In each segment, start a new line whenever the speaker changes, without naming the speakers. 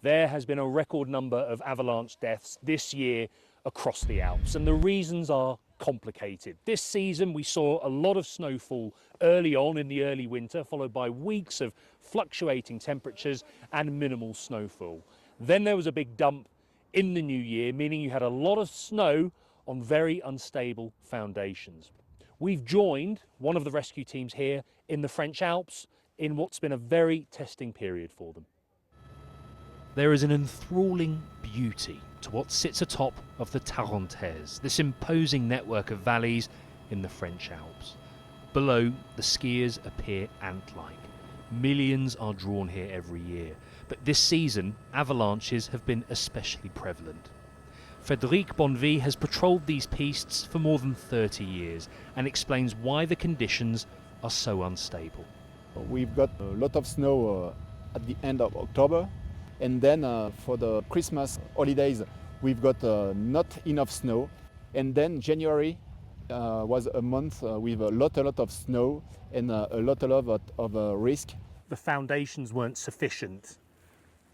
There has been a record number of avalanche deaths this year across the Alps, and the reasons are complicated. This season we saw a lot of snowfall early on in the early winter, followed by weeks of fluctuating temperatures and minimal snowfall. Then there was a big dump in the new year, meaning you had a lot of snow on very unstable foundations. We've joined one of the rescue teams here in the French Alps in what's been a very testing period for them. There is an enthralling beauty to what sits atop of the Tarentaise, this imposing network of valleys in the French Alps. Below, the skiers appear ant-like. Millions are drawn here every year, but this season, avalanches have been especially prevalent. Frédéric Bonvie has patrolled these pistes for more than 30 years and explains why the conditions are so unstable.
We've got a lot of snow at the end of October, and then for the Christmas holidays we've got not enough snow, and then January was a month with a lot of snow and a lot of risk.
The foundations weren't sufficient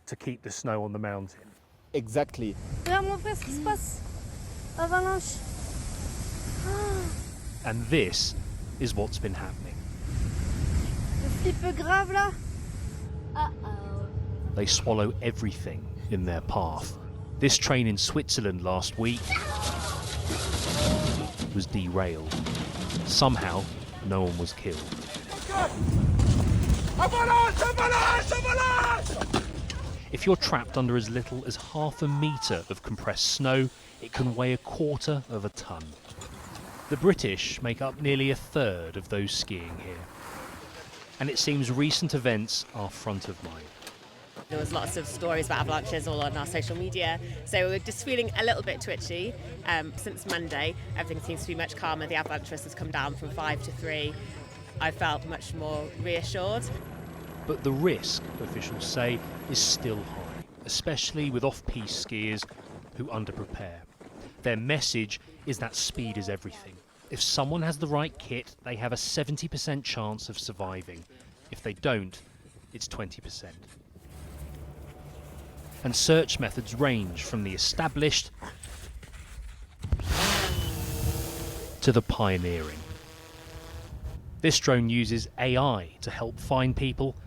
to keep the snow on the mountain.
Exactly.
Regarde mon frère, ce qui se passe. Avalanche.
And this is what's been happening.
Le flippe grave là. Uh-oh.
They swallow everything in their path. This train in Switzerland last week was derailed. Somehow, no one was killed. If you're trapped under as little as half a metre of compressed snow, it can weigh 1/4 of a tonne. The British make up nearly 1/3 of those skiing here. And it seems recent events are front of mind.
There was lots of stories about avalanches all on our social media, so we're just feeling a little bit twitchy. Since Monday, everything seems to be much calmer. The avalanche risk has come down from 5 to 3. I felt much more reassured.
But the risk, officials say, is still high, especially with off-piste skiers who underprepare. Their message is that speed is everything. If someone has the right kit, they have a 70% chance of surviving. If they don't, it's 20%. And search methods range from the established to the pioneering. This drone uses AI to help find people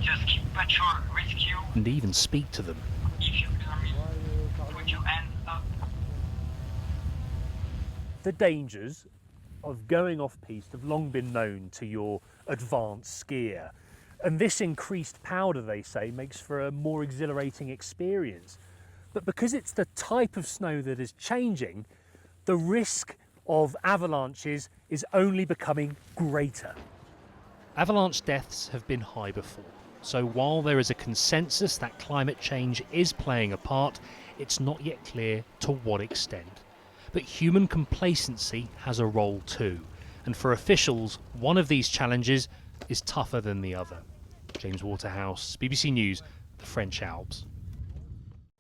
Just keep patrol, rescue.
And even speak to them.
If you hear me, put your hand up.
The dangers of going off-piste have long been known to your advanced skier. And this increased powder, they say, makes for a more exhilarating experience. But because it's the type of snow that is changing, the risk of avalanches is only becoming greater. Avalanche deaths have been high before. So while there is a consensus that climate change is playing a part, it's not yet clear to what extent. But human complacency has a role too. And for officials, one of these challenges is tougher than the other. James Waterhouse, BBC News, the French Alps.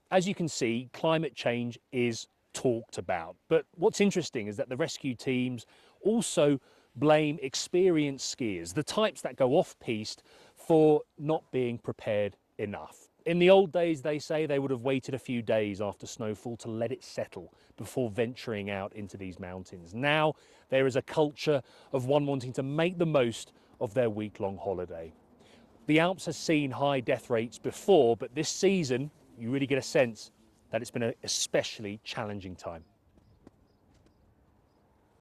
As you can see, climate change is talked about. But what's interesting is that the rescue teams also blame experienced skiers, the types that go off-piste, for not being prepared enough. In the old days, they say, they would have waited a few days after snowfall to let it settle before venturing out into these mountains. Now, there is a culture of one wanting to make the most of their week-long holiday. The Alps has seen high death rates before, but this season, you really get a sense that it's been an especially challenging time.